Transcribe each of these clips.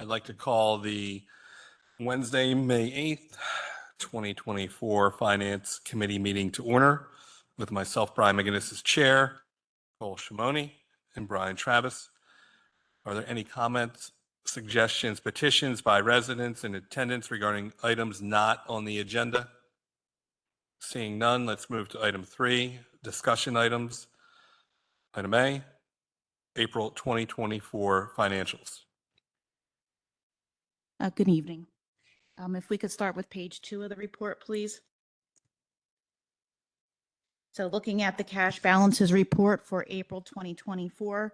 I'd like to call the Wednesday, May 8th, 2024 Finance Committee meeting to order with myself, Brian McGinnis, as chair, Cole Shimoni, and Brian Travis. Are there any comments, suggestions, petitions by residents in attendance regarding items not on the agenda? Seeing none, let's move to item 3, discussion items. Item A, April 2024 financials. Good evening. If we could start with page 2 of the report, please. So looking at the cash balances report for April 2024,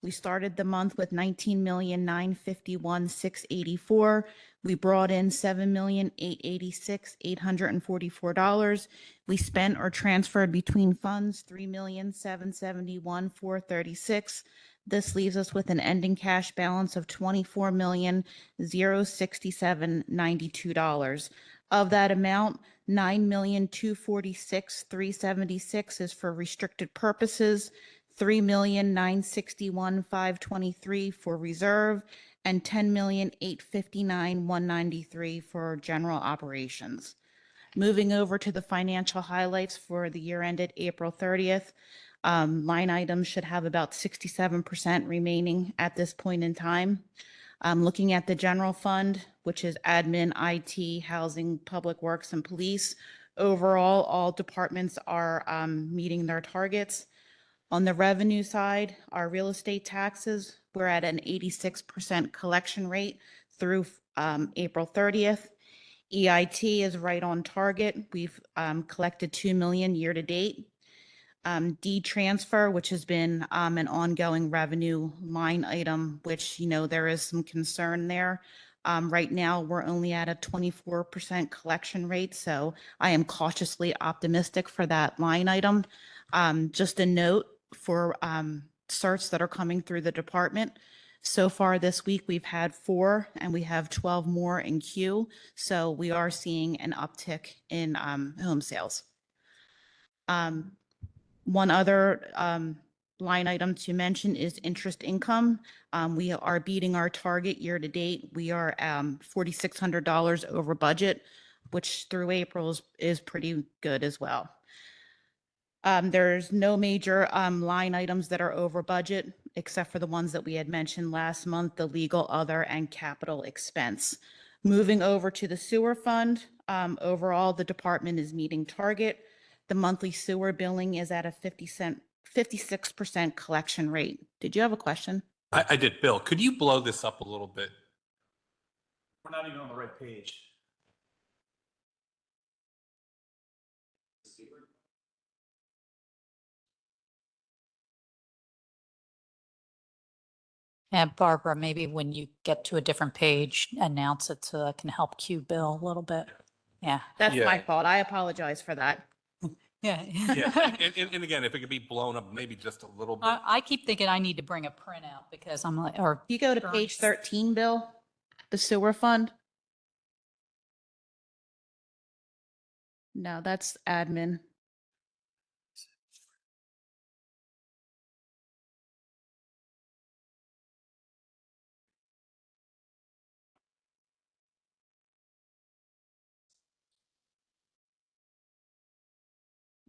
we started the month with $19,951,684. We brought in $7,886,844. We spent or transferred between funds $3,771,436. This leaves us with an ending cash balance of $24,067,92. Of that amount, $9,246,376 is for restricted purposes, $3,961,523 for reserve, and $10,859,193 for general operations. Moving over to the financial highlights for the year ended April 30th. Line items should have about 67% remaining at this point in time. Looking at the general fund, which is admin, IT, housing, public works, and police. Overall, all departments are meeting their targets. On the revenue side, our real estate taxes, we're at an 86% collection rate through April 30th. EIT is right on target. We've collected $2 million year to date. D transfer, which has been an ongoing revenue line item, which, there is some concern there. Right now, we're only at a 24% collection rate, so I am cautiously optimistic for that line item. Just a note for certs that are coming through the department. So far this week, we've had 4 and we have 12 more in queue. So we are seeing an uptick in home sales. One other line item to mention is interest income. We are beating our target year to date. We are $4,600 over budget, which through April is pretty good as well. There's no major line items that are over budget, except for the ones that we had mentioned last month, the legal, other, and capital expense. Moving over to the sewer fund, overall, the department is meeting target. The monthly sewer billing is at a 56% collection rate. Did you have a question? I did. Bill, could you blow this up a little bit? We're not even on the right page. And Barbara, maybe when you get to a different page, announce it so that can help cue Bill a little bit. Yeah. That's Yeah. my fault. I apologize for that. Yeah. Yeah, and again, if it could be blown up maybe just a little bit. I keep thinking I need to bring a printout because I'm like, or You go to page 13, Bill, the sewer fund. No, that's admin.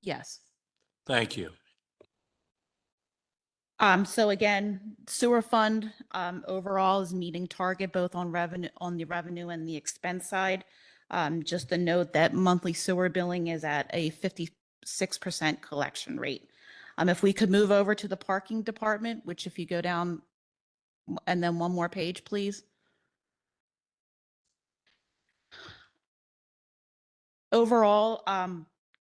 Yes. Thank you. So again, sewer fund overall is meeting target both on the revenue and the expense side. Just a note that monthly sewer billing is at a 56% collection rate. If we could move over to the parking department, which if you go down and then one more page, please. Overall,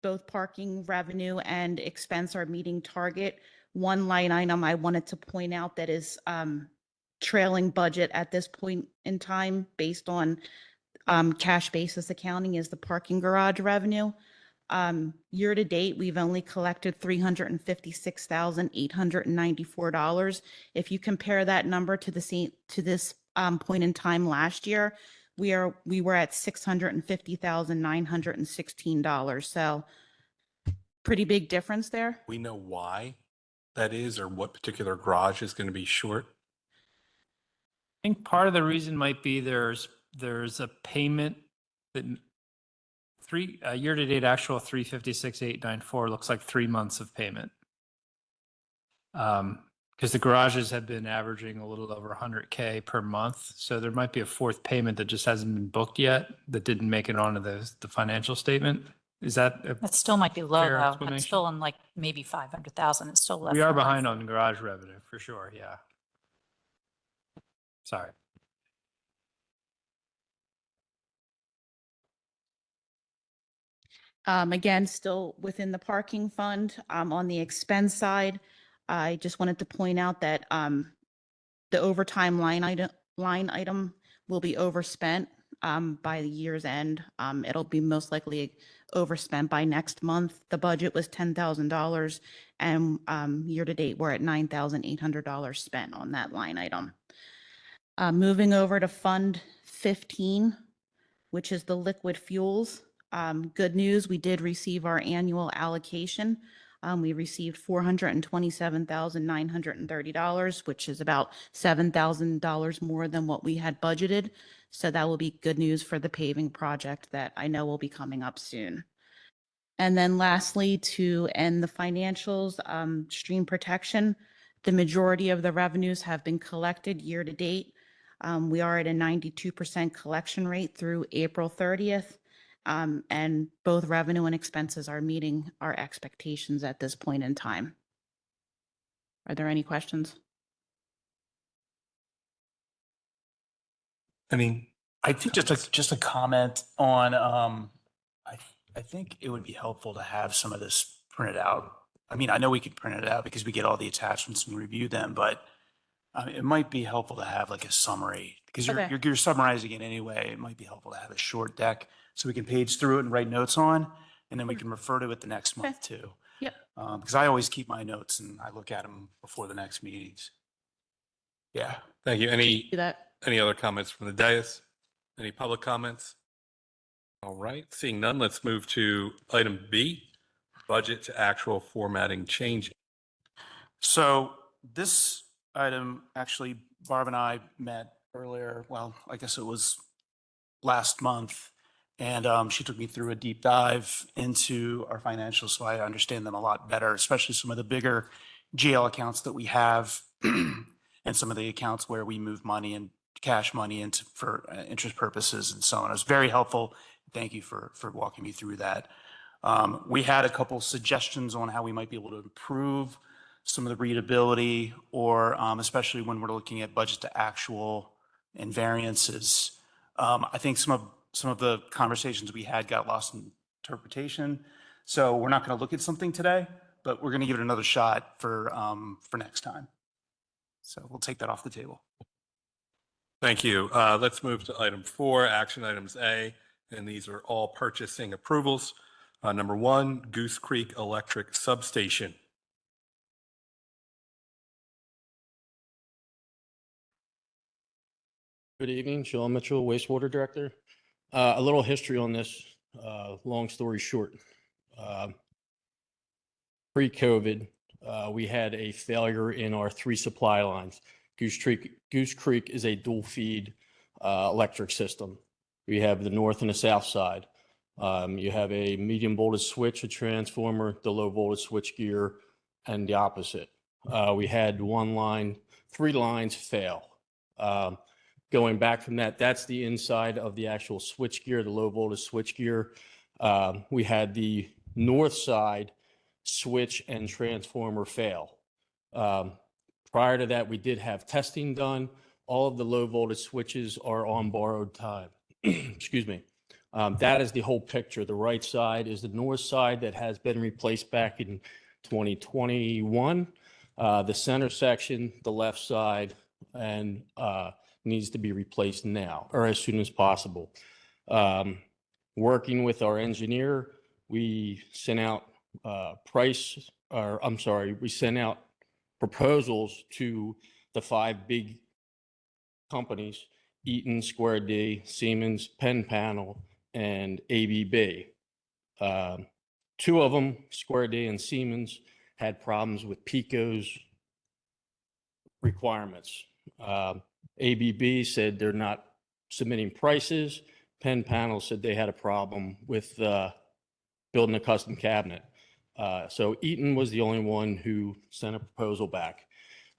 both parking revenue and expense are meeting target. One line item I wanted to point out that is trailing budget at this point in time based on cash basis accounting is the parking garage revenue. Year to date, we've only collected $356,894. If you compare that number to this point in time last year, we were at $650,916. So pretty big difference there. We know why that is, or what particular garage is going to be short? think part of the reason might be there's a payment that year-to-date actual 356,894 looks like 3 months of payment. Because the garages have been averaging a little over 100K per month. So there might be a fourth payment that just hasn't been booked yet that didn't make it onto the financial statement. Is that? That still might be low Fair though. explanation. It's still in like maybe 500,000. It's still less. We are than behind 1. on garage revenue for sure. Yeah. Sorry. Again, still within the parking fund, on the expense side, I just wanted to point out that, the overtime line item will be overspent, by the year's end. It'll be most likely overspent by next month. The budget was $10,000 and, year to date, we're at $9,800 spent on that line item. Moving over to Fund 15, which is the liquid fuels. Good news, we did receive our annual allocation. We received $427,930, which is about $7,000 more than what we had budgeted. So that will be good news for the paving project that I know will be coming up soon. And then lastly, to end the financials, stream protection, the majority of the revenues have been collected year to date. We are at a 92% collection rate through April 30th. And both revenue and expenses are meeting our expectations at this point in time. Are there any questions? Any? I think just a comment on, I think it would be helpful to have some of this printed out. I mean, I know we could print it out because we get all the attachments and review them, but it might be helpful to have like a summary because Okay. you're summarizing it anyway. It might be helpful to have a short deck so we can page through it and write notes on, and then we can refer to it the next month too. Yep. Because I always keep my notes and I look at them before the next meetings. Yeah. Thank you. Do that. Any other comments from the dais? Any public comments? All right, seeing none, let's move to item B, budget to actual formatting change. So this item, actually, Barb and I met earlier, well, I guess it was last month. And she took me through a deep dive into our financials so I understand them a lot better, especially some of the bigger GL accounts that we have and some of the accounts where we move money and cash money into for interest purposes and so on. It was very helpful. Thank you for walking me through that. We had a couple suggestions on how we might be able to improve some of the readability, or especially when we're looking at budget to actual and variances. I think some of the conversations we had got lost in interpretation. So we're not going to look at something today, but we're going to give it another shot for next time. So we'll take that off the table. Thank you. Let's move to item 4, action items A, and these are all purchasing approvals. Number 1, Goose Creek Electric Substation. Good evening, Sean Mitchell, wastewater director. A little history on this, long story short. Pre-COVID, we had a failure in our 3 supply lines. Goose Creek is a dual feed electric system. We have the north and the south side. You have a medium voltage switch, a transformer, the low voltage switch gear, and the opposite. We had 3 lines fail. Going back from that, that's the inside of the actual switch gear, the low voltage switch gear. We had the north side switch and transformer fail. Prior to that, we did have testing done. All of the low voltage switches are on borrowed time. Excuse me. That is the whole picture. The right side is the north side that has been replaced back in 2021. The center section, the left side, and needs to be replaced now or as soon as possible. Working with our engineer, we sent out we sent out proposals to the 5 big companies, Eaton, Square D, Siemens, Penn Panel, and ABB. 2 of them, Square D and Siemens, had problems with PICO's requirements. ABB said they're not submitting prices. Penn Panel said they had a problem with building a custom cabinet. So Eaton was the only one who sent a proposal back.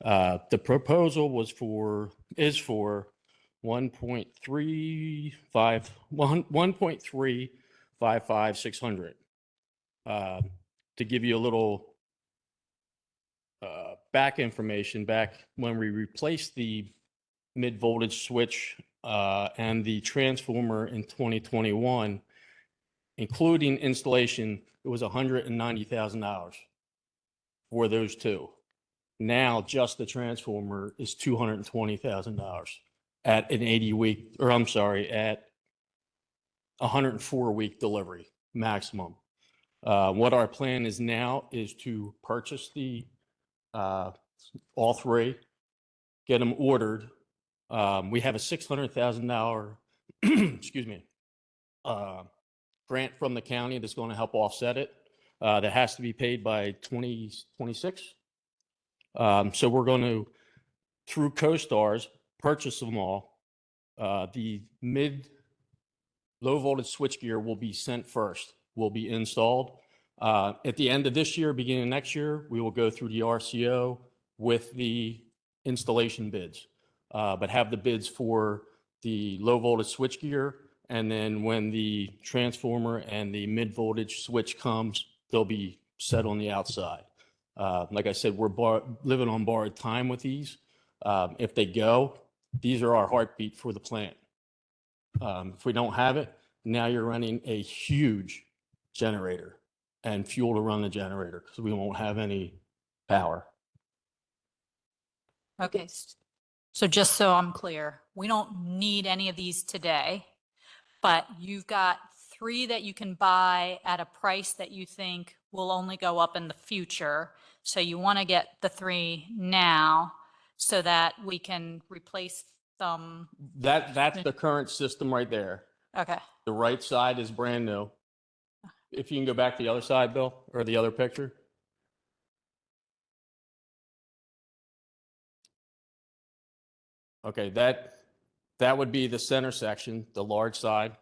The proposal is for 1.355600. To give you a little back information, back when we replaced the mid voltage switch and the transformer in 2021, including installation, it was $190,000 for those two. Now just the transformer is $220,000 at an 80-week, or I'm sorry, at 104-week delivery maximum. What our plan is now is to purchase all three, get them ordered. We have a $600,000, excuse me, grant from the county that's going to help offset it. That has to be paid by 2026. So we're going to, through CoStars, purchase them all. The low voltage switchgear will be sent first, will be installed. At the end of this year, beginning of next year, we will go through the RCO with the installation bids, but have the bids for the low voltage switchgear. And then when the transformer and the mid voltage switch comes, they'll be set on the outside. Like I said, we're living on borrowed time with these. If they go, these are our heartbeat for the plant. If we don't have it, now you're running a huge generator and fuel to run the generator because we won't have any power. Okay, so just so I'm clear, we don't need any of these today, but you've got 3 that you can buy at a price that you think will only go up in the future. So you want to get the 3 now so that we can replace them. That's the current system right there. Okay. The right side is brand new. If you can go back to the other side, Bill, or the other picture. Okay, that would be the center section, the large side.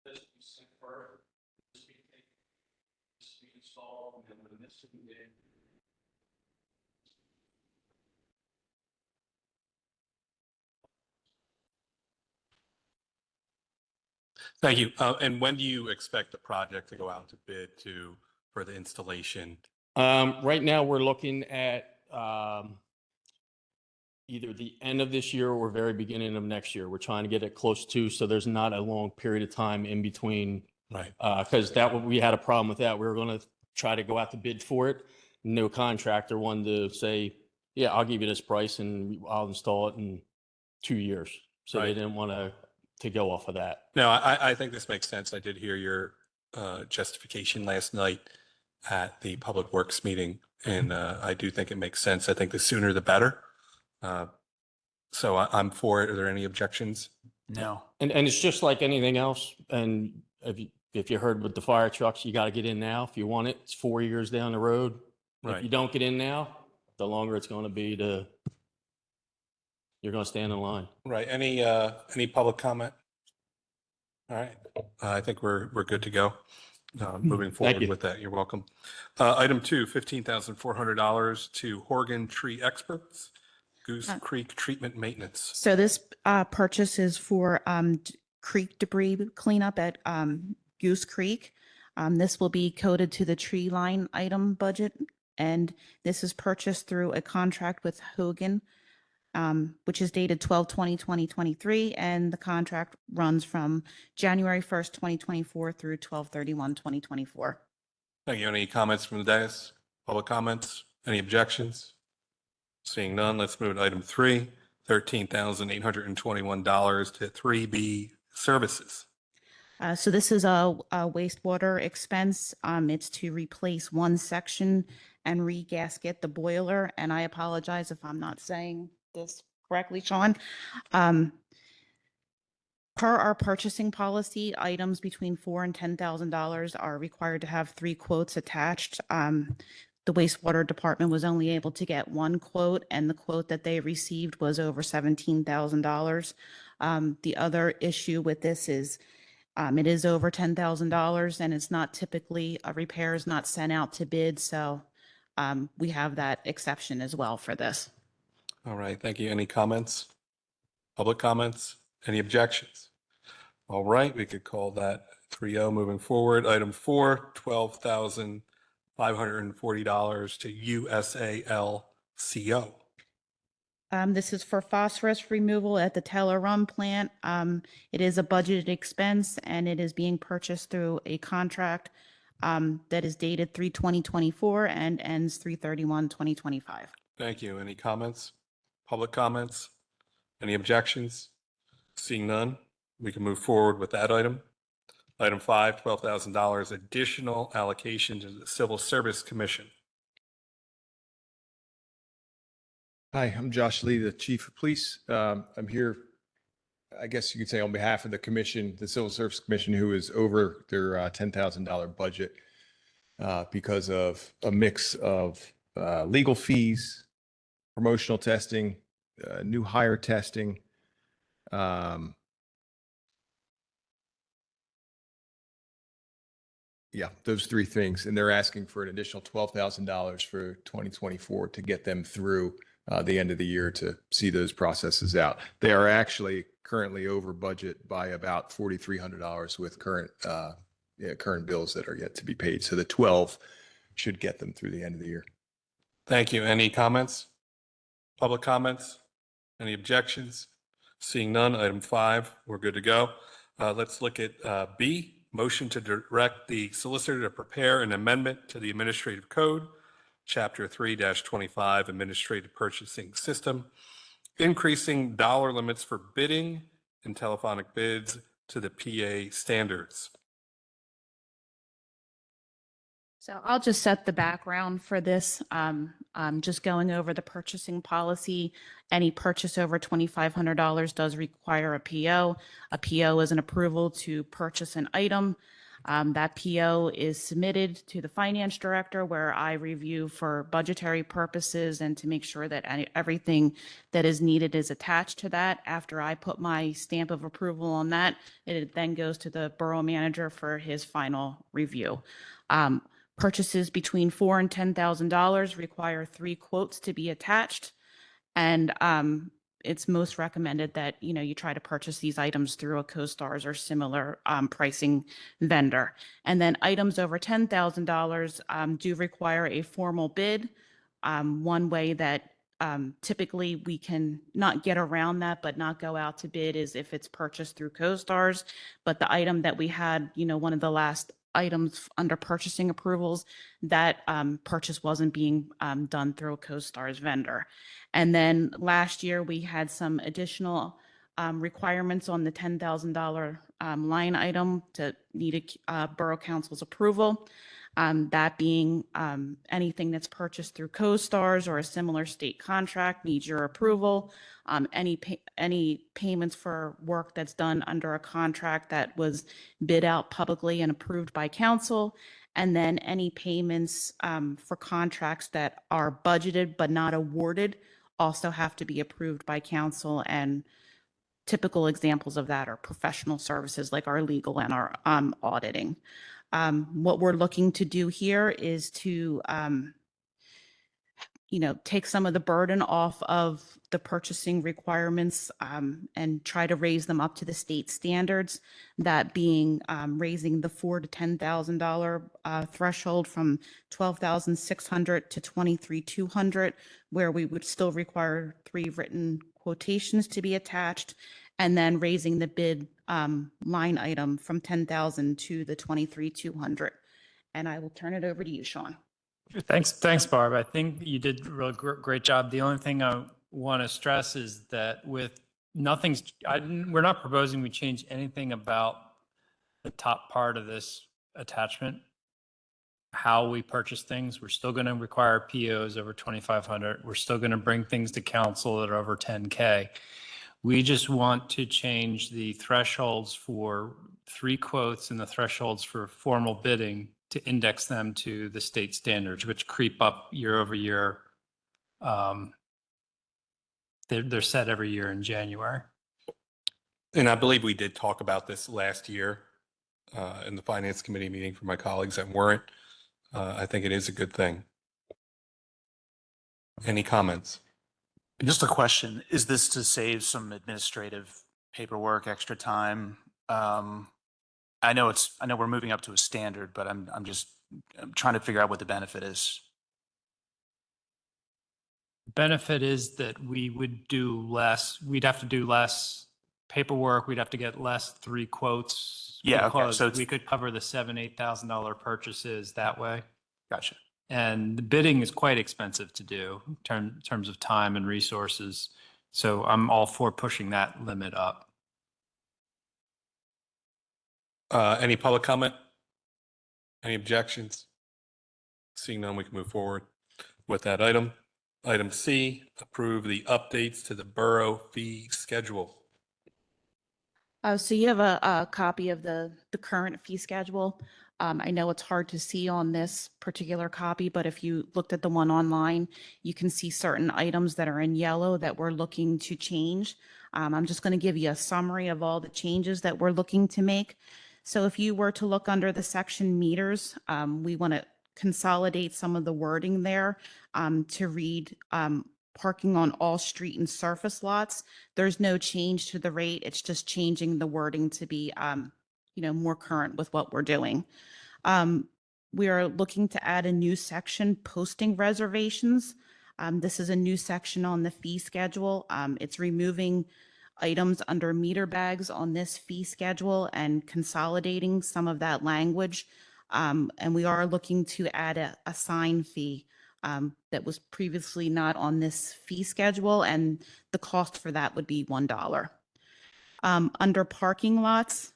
This be sent first, this be installed, and then when this is in. Thank you. And when do you expect the project to go out to bid for the installation? Right now, we're looking at either the end of this year or very beginning of next year. We're trying to get it close to, so there's not a long period of time in between. Right. Because we had a problem with that. We were going to try to go out to bid for it. No contractor wanted to say, yeah, I'll give you this price and I'll install it in 2 years. So they Right. didn't want to go off of that. No, I think this makes sense. I did hear your justification last night at the Public Works meeting, and I do think it makes sense. I think the sooner the better. So I'm for it. Are there any objections? No. And it's just like anything else. And if you heard with the fire trucks, you got to get in now. If you want it, it's 4 years down the road. Right. If you don't get in now, the longer it's going to be you're going to stand in line. Right. Any public comment? All right. I think we're good to go. Moving forward you. with that. You're welcome. Item 2, $15,400 to Horgan Tree Experts, Goose Creek Treatment Maintenance. So this purchase is for creek debris cleanup at Goose Creek. This will be coded to the tree line item budget, and this is purchased through a contract with Hogan, which is dated 12/20/2023, and the contract runs from January 1st, 2024 through 12/31/2024. Thank you. Any comments from the dais? Public comments? Any objections? Seeing none, let's move to item 3, $13,821 to 3B Services. So this is a wastewater expense. It's to replace one section and re-gasket the boiler. And I apologize if I'm not saying this correctly, Sean. Per our purchasing policy, items between $4,000 and $10,000 are required to have 3 quotes attached. The wastewater department was only able to get 1 quote, and the quote that they received was over $17,000. The other issue with this is it is over $10,000, and it's not typically, a repair is not sent out to bid, so we have that exception as well for this. All right, thank you. Any comments? Public comments? Any objections? All right, we could call that 3-0 moving forward. Item 4, $12,540 to USALCO. This is for phosphorus removal at the Taylor Run plant. It is a budgeted expense, and it is being purchased through a contract that is dated 3/20/24 and ends 3/31/2025. Thank you. Any comments? Public comments? Any objections? Seeing none, we can move forward with that item. Item 5, $12,000 additional allocation to the Civil Service Commission. Hi, I'm Josh Lee, the Chief of Police. I'm here, I guess you could say, on behalf of the commission, the Civil Service Commission, who is over their $10,000 budget because of a mix of legal fees, promotional testing, new hire testing. Yeah, those 3 things. And they're asking for an additional $12,000 for 2024 to get them through the end of the year to see those processes out. They are actually currently over budget by about $4,300 with current bills that are yet to be paid. So the 12 should get them through the end of the year. Thank you. Any comments? Public comments? Any objections? Seeing none, item 5, we're good to go. Let's look at B, motion to direct the solicitor to prepare an amendment to the administrative code, Chapter 3-25, Administrative Purchasing System, increasing dollar limits for bidding and telephonic bids to the PA standards. So I'll just set the background for this. Just going over the purchasing policy. Any purchase over $2,500 does require a PO. A PO is an approval to purchase an item. That PO is submitted to the finance director, where I review for budgetary purposes and to make sure that everything that is needed is attached to that. After I put my stamp of approval on that, it then goes to the borough manager for his final review. Purchases between $4,000 and $10,000 require 3 quotes to be attached. And it's most recommended that, you try to purchase these items through a CoStars or similar pricing vendor. And then items over $10,000 do require a formal bid. One way that typically we can not get around that, but not go out to bid, is if it's purchased through CoStars. But the item that we had, one of the last items under purchasing approvals, that purchase wasn't being done through a CoStars vendor. And then last year we had some additional requirements on the $10,000 line item to need a borough council's approval. That being anything that's purchased through CoStars or a similar state contract needs your approval. Any payments for work that's done under a contract that was bid out publicly and approved by council. And then any payments for contracts that are budgeted but not awarded also have to be approved by council. And typical examples of that are professional services like our legal and our auditing. What we're looking to do here is to, take some of the burden off of the purchasing requirements and try to raise them up to the state standards. That being raising the $4,000 to $10,000 threshold from $12,600 to $23,200, where we would still require 3 written quotations to be attached, and then raising the bid line item from $10,000 to the $23,200. And I will turn it over to you, Sean. Thanks, Barb. I think you did a real great job. The only thing I want to stress is that with we're not proposing we change anything about the top part of this attachment, how we purchase things. We're still going to require POs over 2,500. We're still going to bring things to council that are over 10K. We just want to change the thresholds for 3 quotes and the thresholds for formal bidding to index them to the state standards, which creep up year over year. They're set every year in January. And I believe we did talk about this last year in the Finance Committee meeting for my colleagues that weren't. I think it is a good thing. Any comments? Just a question, is this to save some administrative paperwork, extra time? I know we're moving up to a standard, but I'm trying to figure out what the benefit is. Benefit is that we would do less, we'd have to do less paperwork, we'd have to get less 3 quotes. Yeah, okay, because so it's- we could cover the $7,000-8,000 purchases that way. Gotcha. And the bidding is quite expensive to do in terms of time and resources. So I'm all for pushing that limit up. Any public comment? Any objections? Seeing none, we can move forward with that item. Item C, approve the updates to the borough fee schedule. So you have a copy of the current fee schedule. I know it's hard to see on this particular copy, but if you looked at the one online, you can see certain items that are in yellow that we're looking to change. I'm just going to give you a summary of all the changes that we're looking to make. So if you were to look under the section meters, we want to consolidate some of the wording there to read parking on all street and surface lots. There's no change to the rate. It's just changing the wording to be, more current with what we're doing. We are looking to add a new section, posting reservations. This is a new section on the fee schedule. It's removing items under meter bags on this fee schedule and consolidating some of that language. And we are looking to add a sign fee that was previously not on this fee schedule, and the cost for that would be $1. Under parking lots,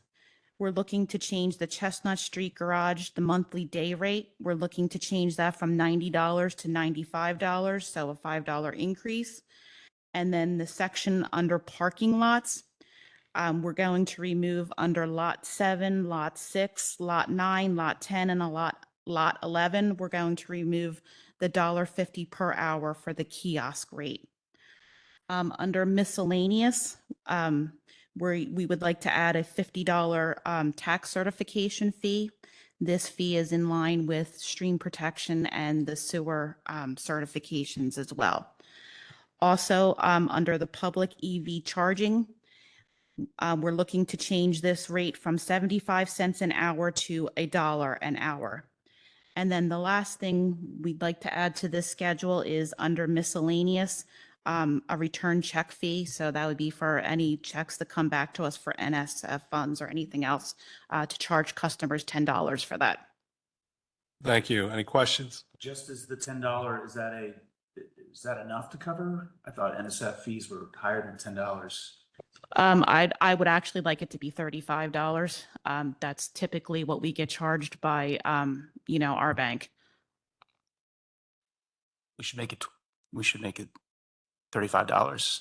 we're looking to change the Chestnut Street Garage, the monthly day rate. We're looking to change that from $90 to $95, so a $5 increase. And then the section under parking lots, we're going to remove under Lot 7, Lot 6, Lot 9, Lot 10, and Lot 11. We're going to remove the $1.50 per hour for the kiosk rate. Under miscellaneous, we would like to add a $50 tax certification fee. This fee is in line with stream protection and the sewer certifications as well. Also, under the public EV charging, we're looking to change this rate from 75 cents an hour to $1 an hour. And then the last thing we'd like to add to this schedule is under miscellaneous, a return check fee. So that would be for any checks that come back to us for NSF funds or anything else, to charge customers $10 for that. Thank you. Any questions? Just as the $10, is that enough to cover? I thought NSF fees were higher than $10. I would actually like it to be $35. That's typically what we get charged by, our bank. We should make it $35.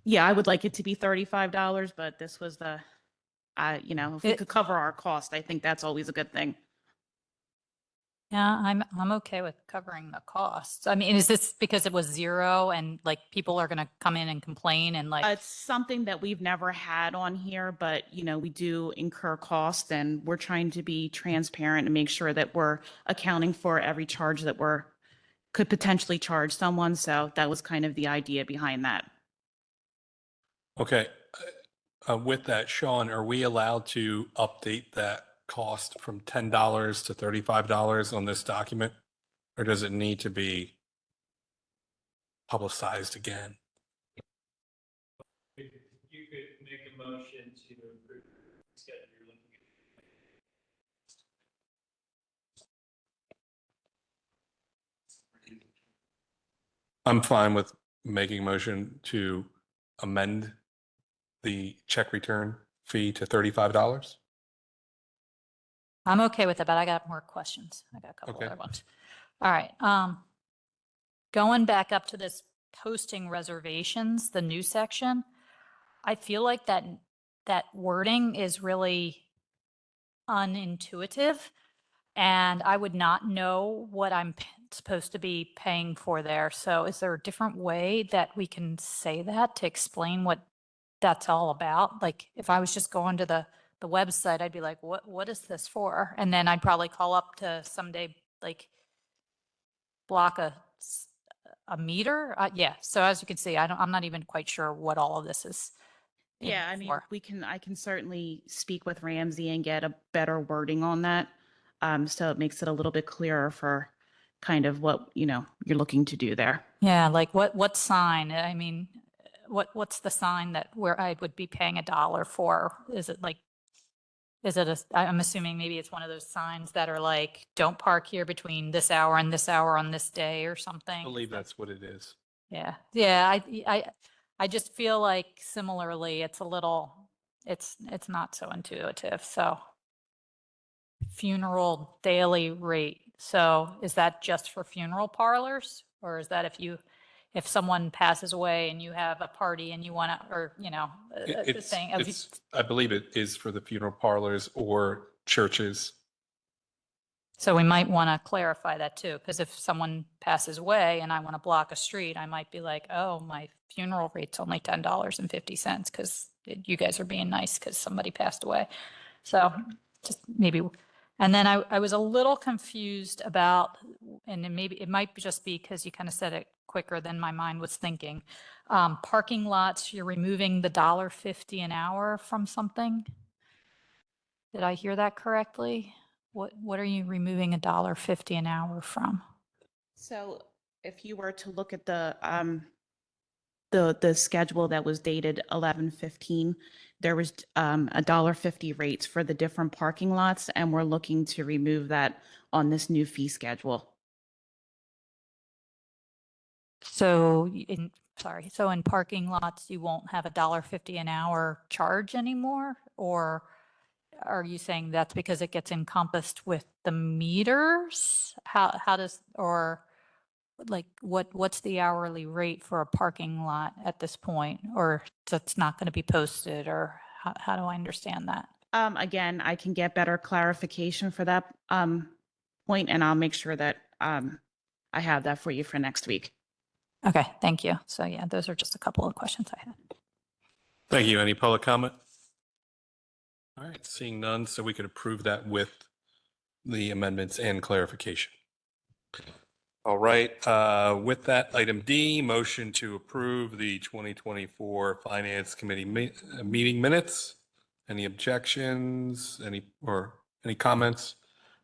Yeah, I would like it to be $35, but this was if we could cover our cost, I think that's always a good thing. Yeah, I'm okay with covering the costs. I mean, is this because it was 0 and like people are going to come in and complain and like? It's something that we've never had on here, but we do incur costs, and we're trying to be transparent and make sure that we're accounting for every charge that could potentially charge someone. So that was kind of the idea behind that. Okay. With that, Sean, are we allowed to update that cost from $10 to $35 on this document? Or does it need to be publicized again? You could make a motion to approve the schedule you're looking at. I'm fine with making a motion to amend the check return fee to $35. I'm okay with it, but I got more questions. I got a couple Okay. other ones. All right. Going back up to this posting reservations, the new section, I feel like that wording is really unintuitive, and I would not know what I'm supposed to be paying for there. So is there a different way that we can say that to explain what that's all about? Like, if I was just going to the website, I'd be like, what is this for? And then I'd probably call up to someday, like, block a meter. Yeah. So as you can see, I'm not even quite sure what all of this is. Yeah, I mean, for. I can certainly speak with Ramsey and get a better wording on that. So it makes it a little bit clearer for kind of what, you're looking to do there. Yeah, like what sign? I mean, what's the sign that where I would be paying $1 for? Is it like, I'm assuming maybe it's one of those signs that are like, don't park here between this hour and this hour on this day or something. I believe that's what it is. Yeah, yeah, I just feel like similarly, it's not so intuitive, so. Funeral daily rate, so is that just for funeral parlors? Or is that if someone passes away and you have a party and you want to, or, the It's, thing. I believe it is for the funeral parlors or churches. So we might want to clarify that too, because if someone passes away and I want to block a street, I might be like, oh, my funeral rate's only $10.50 because you guys are being nice because somebody passed away. So just maybe, and then I was a little confused about, and then maybe it might just be because you kind of said it quicker than my mind was thinking. Parking lots, you're removing the $1.50 an hour from something. Did I hear that correctly? What are you removing $1.50 an hour from? So if you were to look at the schedule that was dated 11/15, there was $1.50 rates for the different parking lots, and we're looking to remove that on this new fee schedule. So so in parking lots, you won't have $1.50 an hour charge anymore? Or are you saying that's because it gets encompassed with the meters? How does, or like, what's the hourly rate for a parking lot at this point? Or that's not going to be posted, or how do I understand that? Again, I can get better clarification for that point, and I'll make sure that I have that for you for next week. Okay, thank you. So yeah, those are just a couple of questions I had. Thank you. Any public comment? All right, seeing none, so we could approve that with the amendments and clarification. All right, with that, item D, motion to approve the 2024 Finance Committee meeting minutes. Any objections, any comments,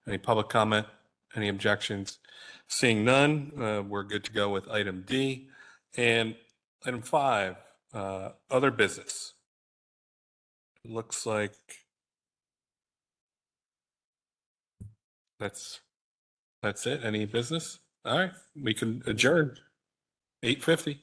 any public comment, any objections? Seeing none, we're good to go with item D. And item 5, other business. Looks like that's it. Any business? All right, we can adjourn. 8:50.